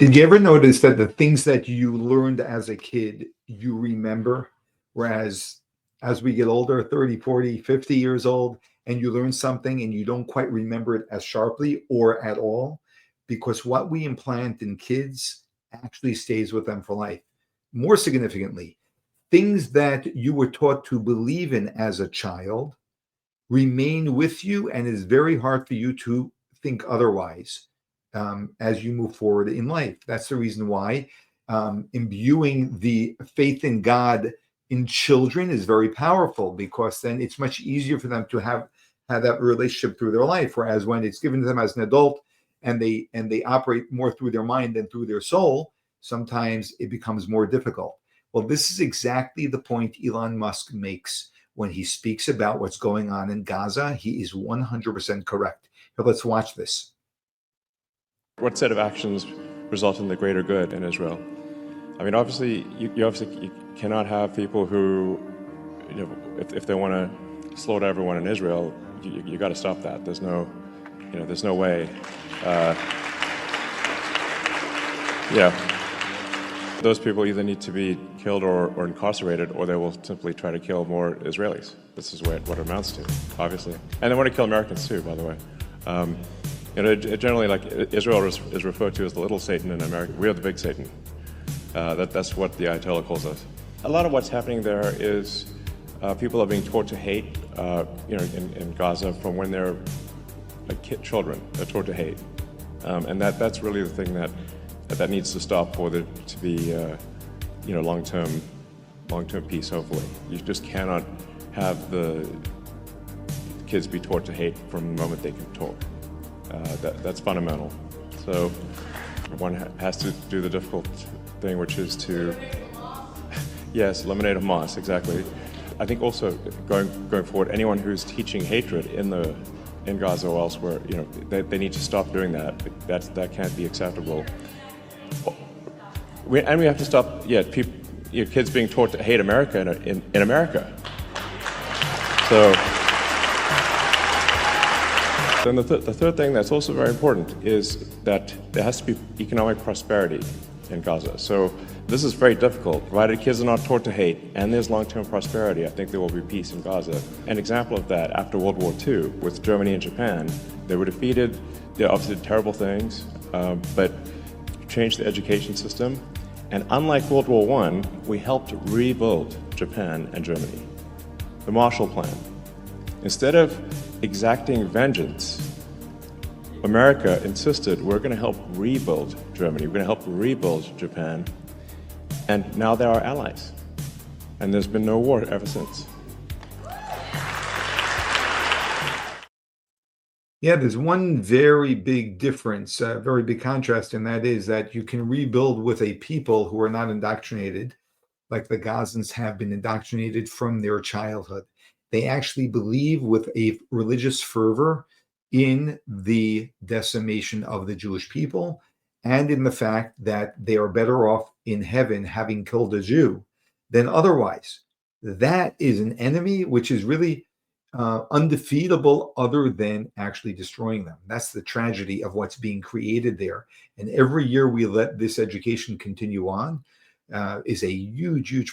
Did you ever notice that the things that you learned as a kid, you remember, whereas as we get older, 30, 40, 50 years old, and you learn something and you don't quite remember it as sharply or at all? Because what we implant in kids actually stays with them for life. More significantly, things that you were taught to believe in as a child remain with you, and it's very hard for you to think otherwise as you move forward in life. That's the reason why imbuing the faith in God in children is very powerful, because then it's much easier for them to have that relationship through their life. Whereas when it's given to them as an adult and they operate more through their mind than through their soul, sometimes it becomes more difficult. Well, this is exactly the point Elon Musk makes when he speaks about what's going on in Gaza. He is 100% correct. So let's watch this. What set of actions result in the greater good in Israel? I mean, obviously, you cannot have people who, if they want to slaughter everyone in Israel, you got to stop that. There's no way. Those people either need to be killed or incarcerated, or they will simply try to kill more Israelis. This is what it amounts to, obviously. And they want to kill Americans too, by the way. Generally, like, Israel is referred to as the little Satan in America. We are the big Satan. That's what the Ayatollah calls us. A lot of what's happening there is people are being taught to hate, in Gaza from when they're children. They're taught to hate. And that's really the thing that needs to stop for there to be, long-term peace, hopefully. You just cannot have the kids be taught to hate from the moment they can talk. That's fundamental. So one has to do the difficult thing, which is to, yes, eliminate Hamas, exactly. I think also going forward, anyone who's teaching hatred in Gaza or elsewhere, they need to stop doing that. That can't be acceptable. We have to stop, kids being taught to hate America in America. So. Then the third thing that's also very important is that there has to be economic prosperity in Gaza. So this is very difficult. Provided kids are not taught to hate and there's long-term prosperity, I think there will be peace in Gaza. An example of that after World War II with Germany and Japan, they were defeated. They obviously did terrible things, but changed the education system. And unlike World War I, we helped rebuild Japan and Germany. The Marshall Plan. Instead of exacting vengeance, America insisted we're going to help rebuild Germany, we're going to help rebuild Japan, and now they're our allies. And there's been no war ever since. Yeah, there's one very big difference, very big contrast, and that is that you can rebuild with a people who are not indoctrinated, like the Gazans have been indoctrinated from their childhood. They actually believe with a religious fervor in the decimation of the Jewish people and in the fact that they are better off in heaven having killed a Jew than otherwise. That is an enemy which is really undefeatable other than actually destroying them. That's the tragedy of what's being created there. And every year we let this education continue on is a huge, huge